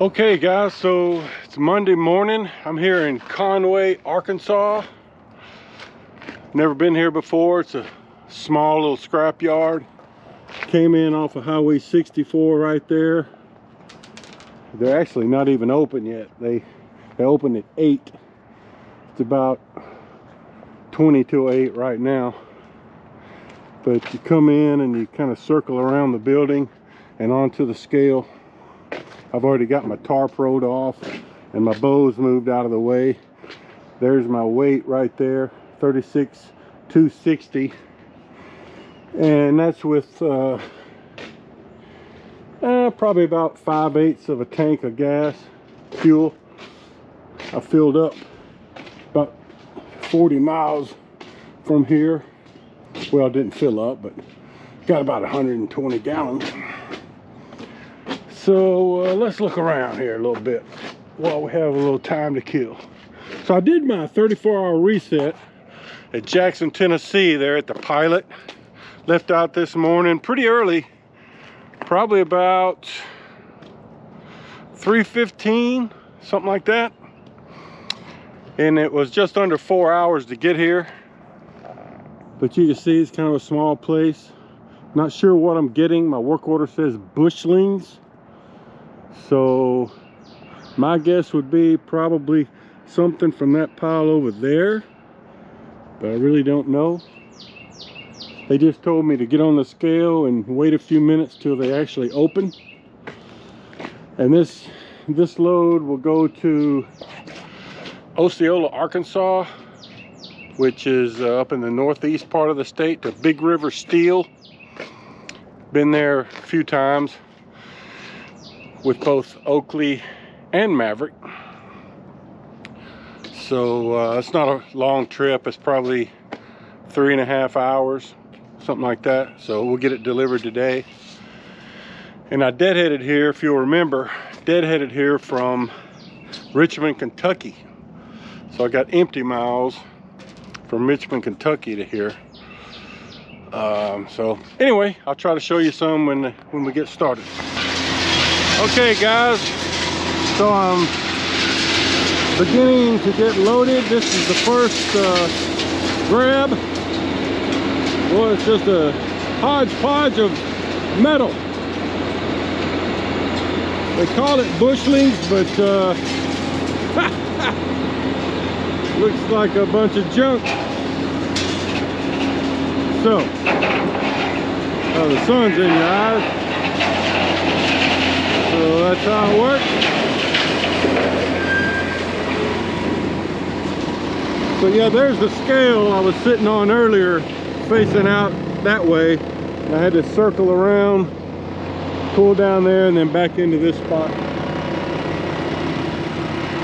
Okay guys, so it's Monday morning. I'm here in Conway, Arkansas. Never been here before. It's a small little scrap yard. Came in off of Highway 64 right there. They're actually not even open yet. They open at 8. It's about 20 to 8 right now. But you come in and you kind of circle around the building and onto the scale. I've already got my tarp rolled off and my bows moved out of the way. There's my weight right there, 36,260. And that's with probably about 5/8 of a tank of gas, fuel. I filled up about 40 miles from here. Well, it didn't fill up, but got about 120 gallons. So let's look around here a little bit while we have a little time to kill. So I did my 34-hour reset at Jackson, Tennessee, there at the Pilot. Left out this morning pretty early, probably about 3:15, something like that. And it was just under 4 hours to get here. But you can see it's kind of a small place. Not sure what I'm getting. My work order says bushlings. So my guess would be probably something from that pile over there, but I really don't know. They just told me to get on the scale and wait a few minutes till they actually open. And this load will go to Osceola, Arkansas, which is up in the northeast part of the state, to Big River Steel. Been there a few times with both Oakley and Maverick. So it's not a long trip. It's probably 3.5 hours, something like that. So we'll get it delivered today. And I deadheaded here, if you'll remember, deadheaded here from Richmond, Kentucky. So I got empty miles from Richmond, Kentucky to here. So anyway, I'll try to show you some when we get started. Okay guys, so I'm beginning to get loaded. This is the first grab. Well, it's just a hodgepodge of metal. They call it bushlings, but looks like a bunch of junk. So, the sun's in your eyes. So that's how it works. So yeah, there's the scale I was sitting on earlier, facing out that way. And I had to circle around, pull down there, and then back into this spot.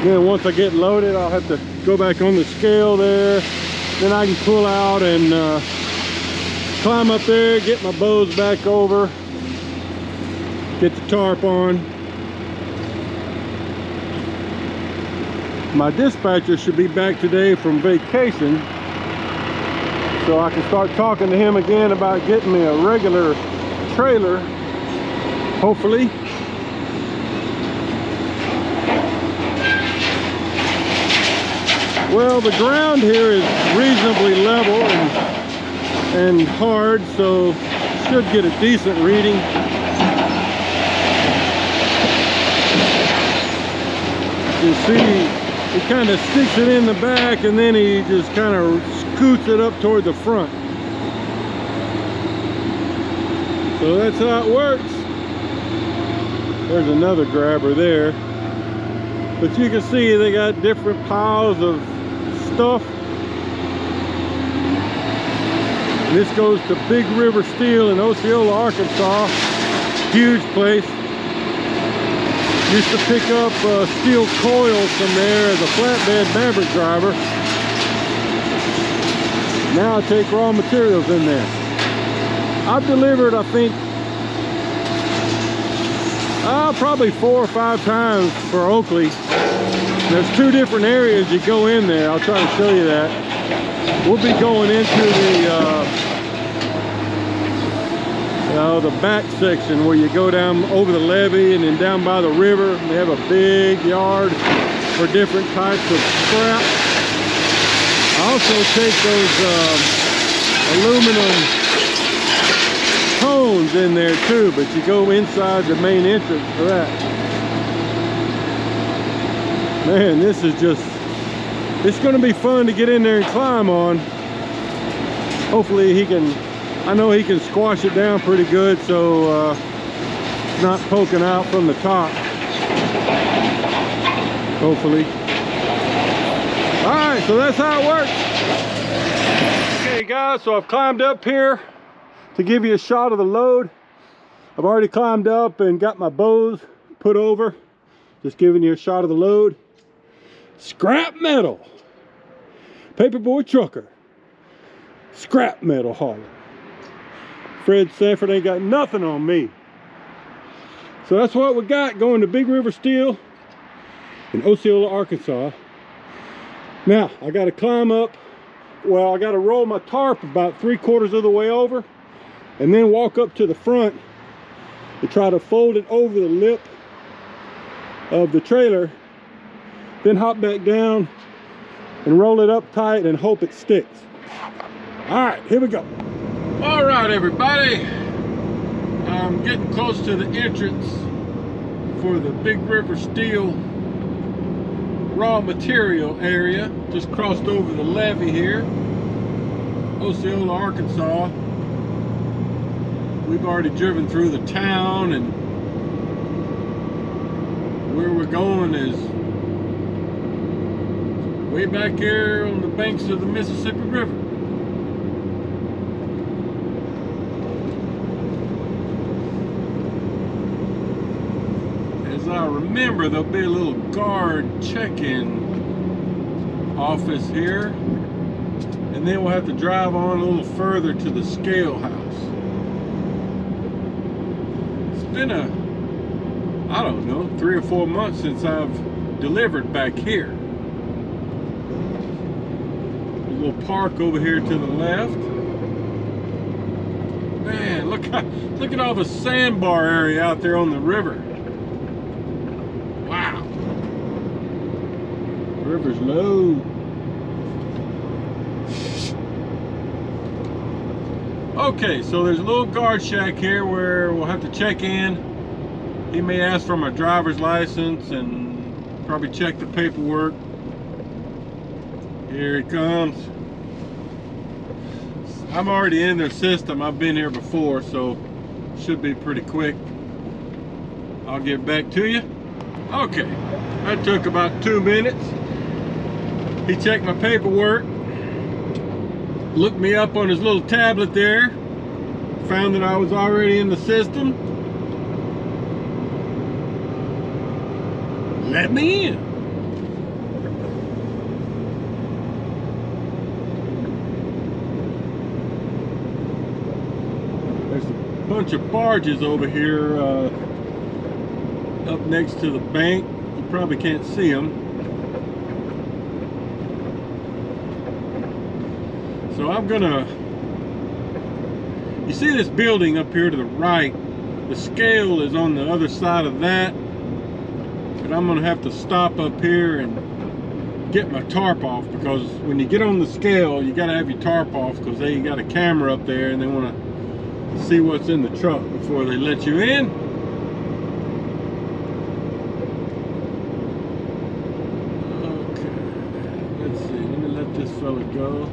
Then once I get loaded, I'll have to go back on the scale there. Then I can pull out and climb up there, get my bows back over, get the tarp on. My dispatcher should be back today from vacation, so I can start talking to him again about getting me a regular trailer, hopefully. Well, the ground here is reasonably level and hard, so should get a decent reading. You see, he kind of sticks it in the back and then he just kind of scoots it up toward the front. So that's how it works. There's another grabber there. But you can see they got different piles of stuff. And this goes to Big River Steel in Osceola, Arkansas. Huge place. Used to pick up steel coils from there as a flatbed Maverick driver. Now I take raw materials in there. I've delivered, I think, probably 4 or 5 times for Oakley. There's 2 different areas you go in there. I'll try to show you that. We'll be going into the back section where you go down over the levee and then down by the river. They have a big yard for different types of scrap. I also take those aluminum cones in there too, but you go inside the main entrance for that. Man, this is just, it's going to be fun to get in there and climb on. Hopefully he can, I know he can squash it down pretty good, so it's not poking out from the top. Hopefully. All right, so that's how it works. Okay guys, so I've climbed up here to give you a shot of the load. I've already climbed up and got my bows put over. Just giving you a shot of the load. Scrap metal. Paperboy trucker. Scrap metal hauler. Fred Sanford ain't got nothing on me. So that's what we got going to Big River Steel in Osceola, Arkansas. Now, I got to climb up. Well, I got to roll my tarp about 3/4 of the way over and then walk up to the front and try to fold it over the lip of the trailer, then hop back down and roll it up tight and hope it sticks. All right, here we go. All right, everybody. I'm getting close to the entrance for the Big River Steel raw material area. Just crossed over the levee here, Osceola, Arkansas. We've already driven through the town, and where we're going is way back here on the banks of the Mississippi River. As I remember, there'll be a little guard check-in office here, and then we'll have to drive on a little further to the scale house. It's been I don't know, 3 or 4 months since I've delivered back here. A little park over here to the left. Man, look at all the sandbar area out there on the river. Wow. River's low. Okay, so there's a little guard shack here where we'll have to check in. He may ask for my driver's license and probably check the paperwork. Here he comes. I'm already in their system. I've been here before, so should be pretty quick. I'll get back to you. Okay, that took about 2 minutes. He checked my paperwork, looked me up on his little tablet there, found that I was already in the system. Let me in. There's a bunch of barges over here up next to the bank. You probably can't see them. So I'm gonna, you see this building up here to the right, the scale is on the other side of that. I'm gonna have to stop up here and get my tarp off, because when you get on the scale you gotta have your tarp off, because they got a camera up there and they want to see what's in the truck before they let you in. Okay, let's see, let me let this fella go.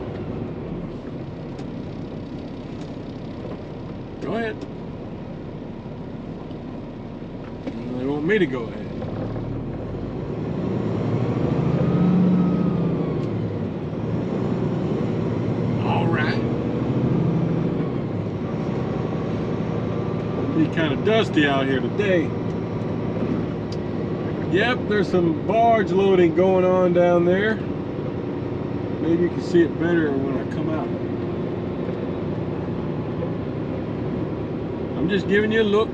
Go ahead. They want me to go ahead. Kind of dusty out here today. Yep, there's some barge loading going on down there. Maybe you can see it better when I come out. I'm just giving you a look.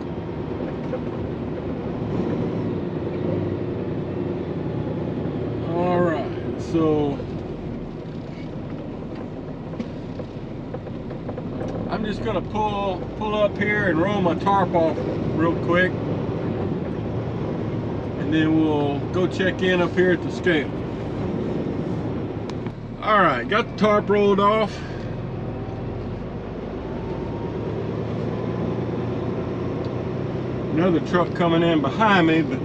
All right, so I'm I'm just gonna pull up here and roll my tarp off real quick, and then we'll go check in up here at the scale. All right, got the tarp rolled off. Another truck coming in behind me, but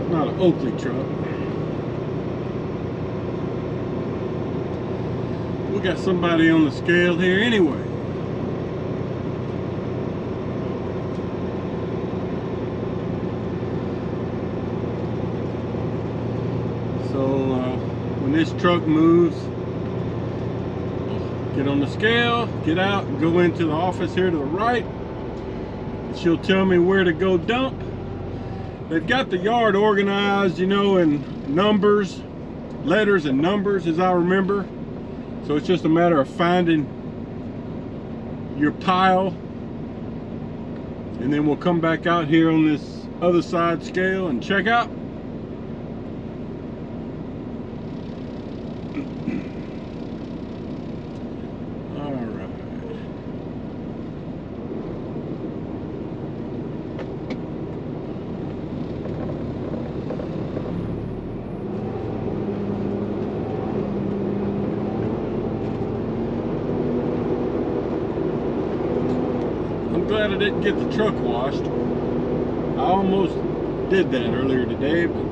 not an Oakley truck. We got somebody on the scale here anyway. So when this truck moves, get on the scale, get out, and go into the office here to the right. She'll tell me where to go dump. They've got the yard organized, you know, in numbers, letters and numbers, as I remember. So it's just a matter of finding your pile, and then we'll come back out here on this other side scale and check out. Glad I didn't get the truck washed. I almost did that earlier today, but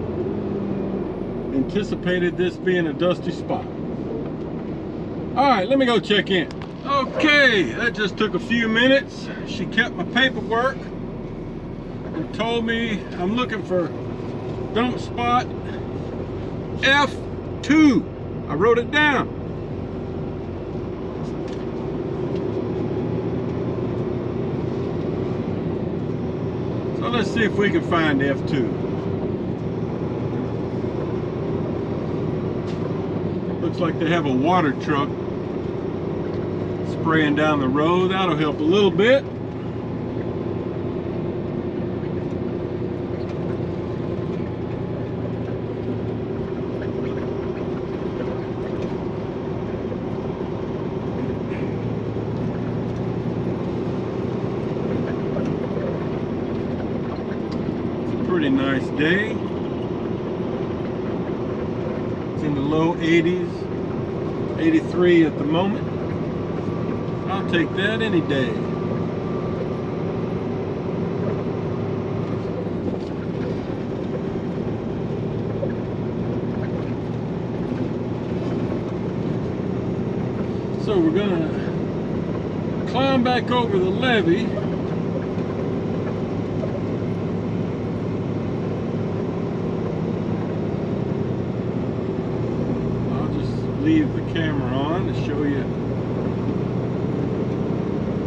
anticipated this being a dusty spot. All right, let me go check in. Okay, that just took a few minutes. She kept my paperwork and told me I'm looking for dump spot F2. I wrote it down. So let's see if we can find F2. Looks like they have a water truck spraying down the road. That'll help a little bit. Pretty nice day. It's in the low 80s, 83 at the moment. I'll take that any day. So we're gonna climb back over the levee. Leave the camera on to show you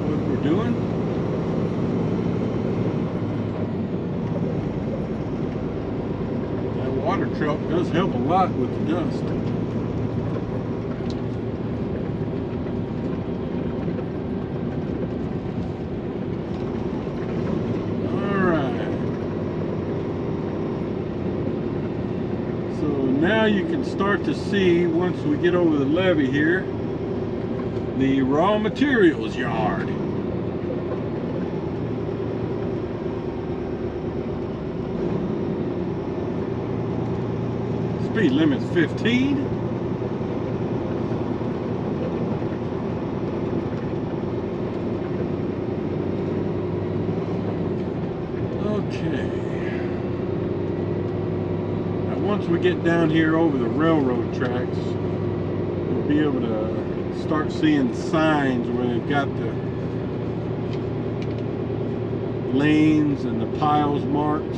what we're doing. That water truck does help a lot with the dust. Now you can start to see, once we get over the levee here, the raw materials yard. Speed limit's 15. Okay. Once we get down here over the railroad tracks, we'll be able to start seeing signs where they've got the lanes and the piles marked.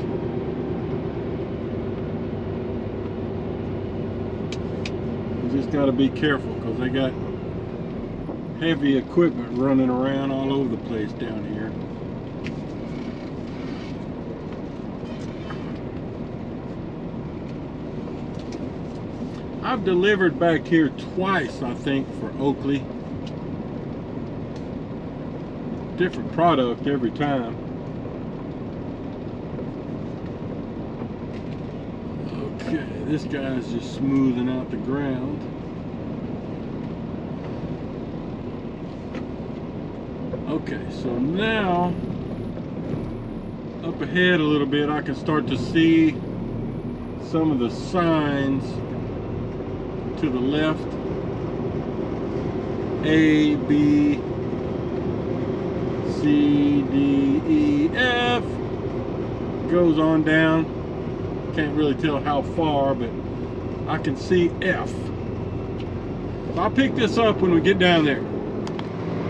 You just got to be careful because they got heavy equipment running around all over the place down here. I've delivered back here twice, I think, for Oakley. Different product every time. Okay, this guy's just smoothing out the ground. Okay, so now up ahead a little bit I can start to see some of the signs to the left. A, B, C, D, E, F. Goes on down. Can't really tell how far, but I can see F. So I'll pick this up when we get down there.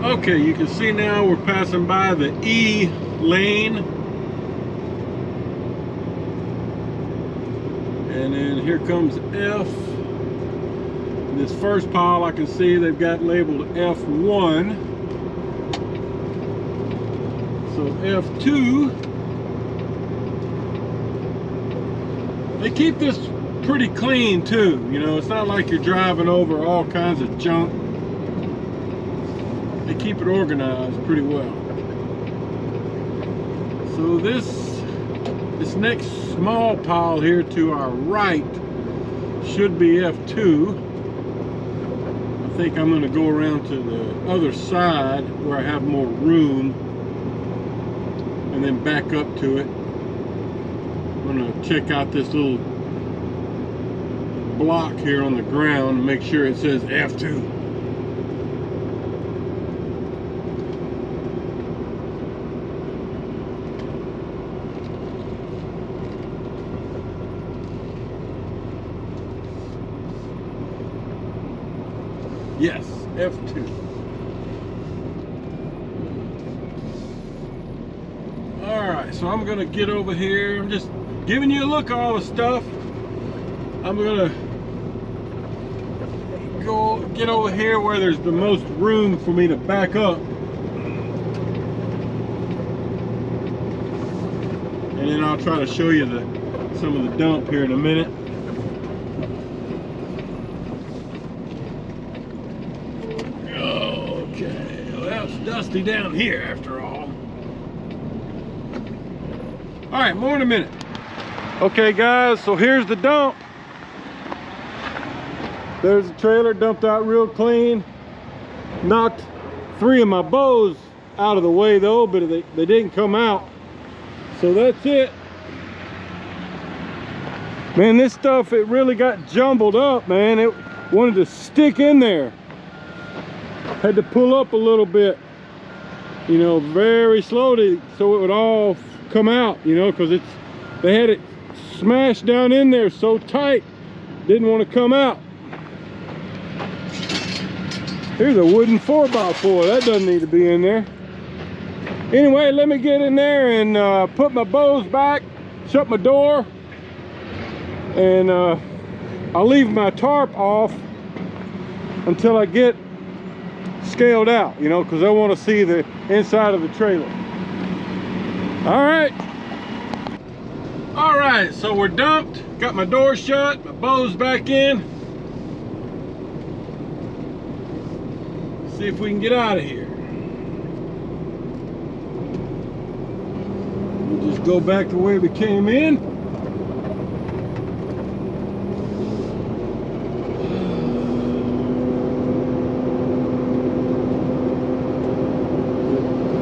Okay, you can see now we're passing by the E lane. And then here comes F. This first pile I can see they've got labeled F1. So F2. They keep this pretty clean too. You know, it's not like you're driving over all kinds of junk. They keep it organized pretty well. So this next small pile here to our right should be F2. I think I'm going to go around to the other side where I have more room and then back up to it. I'm going to check out this little block here on the ground and make sure it says F2. Yes, F2. Alright, so I'm going to get over here. I'm just giving you a look at all the stuff. I'm going to go get over here where there's the most room for me to back up. And then I'll try to show you some of the dump here in a minute. Okay, well, it's dusty down here after all. All right, more in a minute. Okay guys, so here's the dump. There's the trailer dumped out real clean. Knocked 3 of my bows out of the way though, but they didn't come out. So that's it. Man, this stuff, it really got jumbled up, man. It wanted to stick in there. Had to pull up a little bit, you know, very slowly so it would all come out, you know, because they had it smashed down in there so tight, didn't want to come out. Here's a wooden 4x4, that doesn't need to be in there. Anyway, let me get in there and put my bows back, shut my door, and I'll leave my tarp off until I get scaled out, you know, because I want to see the inside of the trailer. All right, so we're dumped, got my door shut, my bows back in. See if we can get out of here. We'll just go back the way we came in.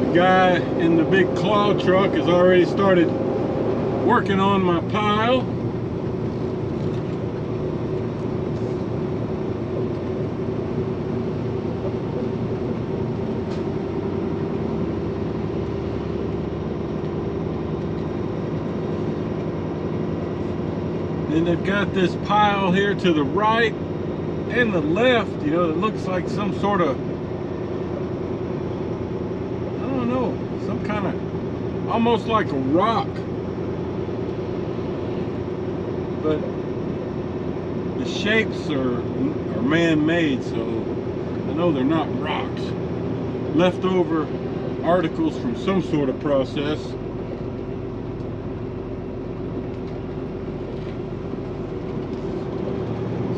The guy in the big claw truck has already started working on my pile. Then they've got this pile here to the right and the left, you know, that looks like some sort of, I don't know, some kind of, almost like a rock. But the shapes are man-made, so I know they're not rocks. Leftover articles from some sort of process.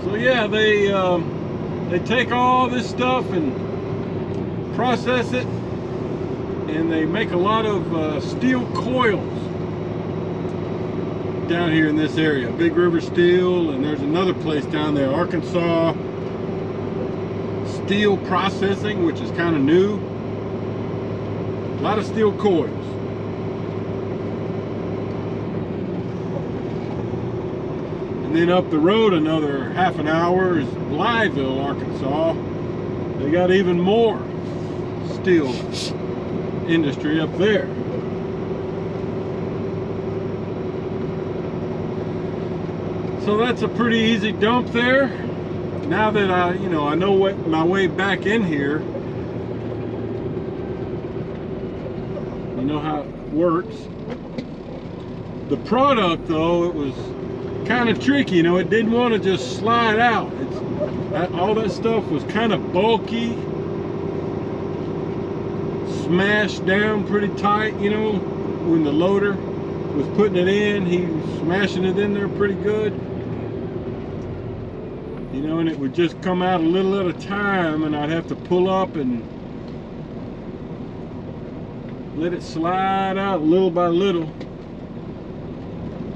So yeah, they take all this stuff and process it, and they make a lot of steel coils down here in this area. Big River Steel, and there's another place down there, Arkansas Steel Processing, which is kind of new. lot of steel coils. And then up the road another half an hour is Blytheville, Arkansas. They got even more steel industry up there. So that's a pretty easy dump there. Now that I know what my way back in here, you know how it works. The product though, it was kind of tricky, it didn't want to just slide out. All that stuff was kind of bulky, smashed down pretty tight, when the loader was putting it in, he was smashing it in there pretty good. And it would just come out a little at a time, and I'd have to pull up and let it slide out little by little.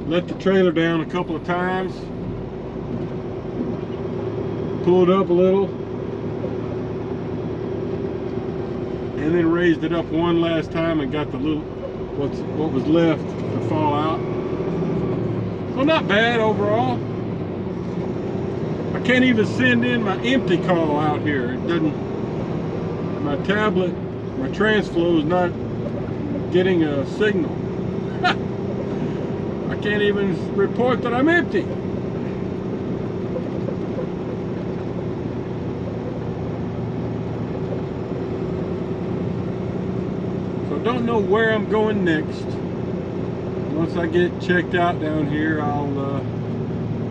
Let the trailer down a couple of times, pull it up a little, and then raised it up one last time and got the little what was left to fall out. So not bad overall. I can't even send in my empty call out here. It doesn't, my tablet, my TransFlow is not getting a signal. I can't even report that I'm empty. So I don't know where I'm going next. Once I get checked out down here, I'll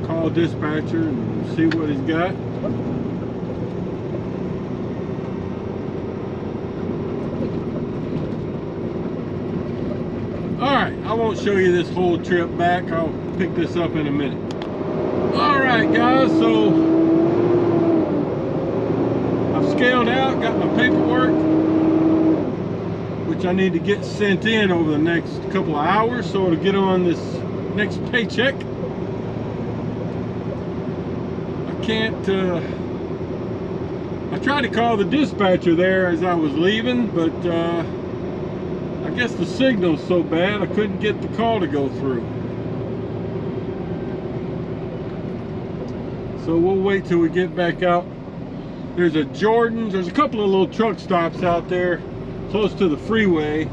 call dispatcher and see what he's got. Alright, I won't show you this whole trip back. I'll pick this up in a minute. Alright guys, so I've scaled out, got my paperwork, which I need to get sent in over the next couple of hours so to get on this next paycheck. I tried to call the dispatcher there as I was leaving, but I guess the signal's so bad I couldn't get the call to go through. So we'll wait till we get back out. There's a Jordan's, there's a couple of little truck stops out there close to the freeway.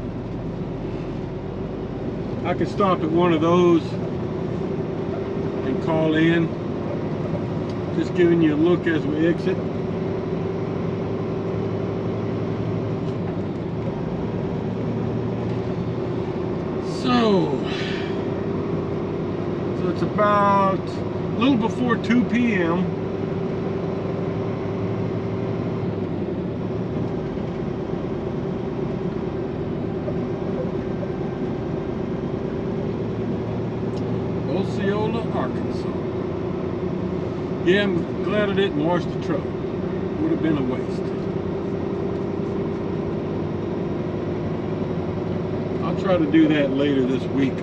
I could stop at one of those and call in. Just giving you a look as we exit. So it's about a little before 2 p.m. Osceola, Arkansas. Yeah, I'm glad I didn't wash the truck. It would have been a waste. I'll try to do that later this week.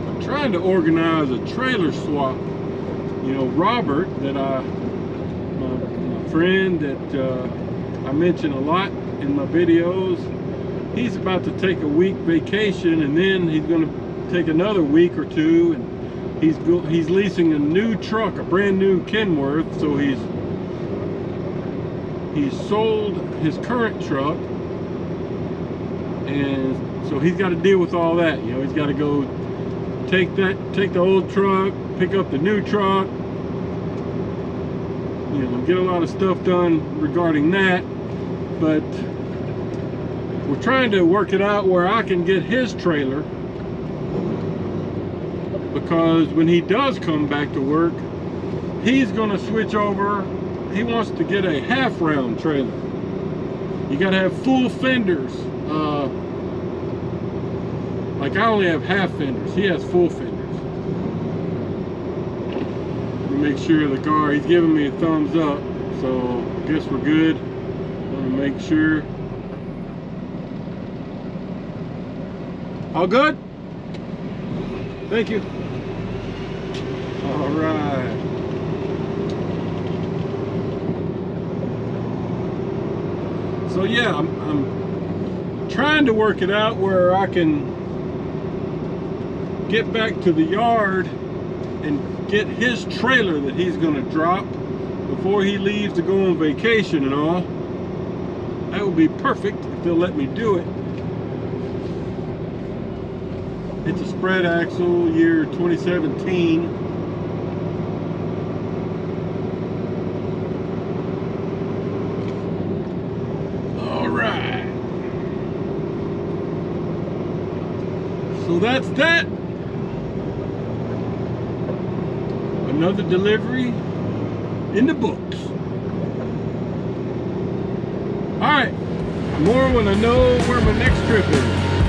I'm trying to organize a trailer swap. Robert, that my friend that I mention a lot in my videos, he's about to take a week vacation, and then he's going to take another week or two, and he's leasing a new truck, a brand new Kenworth. So he's sold his current truck, and so he's got to deal with all that. He's got to go take the old truck, pick up the new truck, get a lot of stuff done regarding that. But we're trying to work it out where I can get his trailer, because when he does come back to work, he's going to switch over. He wants to get a half round trailer. You got to have full fenders. Like I only have half fenders. He has full fenders. Let me make sure the car, he's giving me a thumbs up, so I guess we're good. Want to make sure. All good? Thank you. All right. So yeah, I'm trying to work it out where I can get back to the yard and get his trailer that he's gonna drop before he leaves to go on vacation and all. That would be perfect if they'll let me do it. It's a spread axle, year 2017. All right. So that's that. Another delivery in the books. All right. More when I know where my next trip is.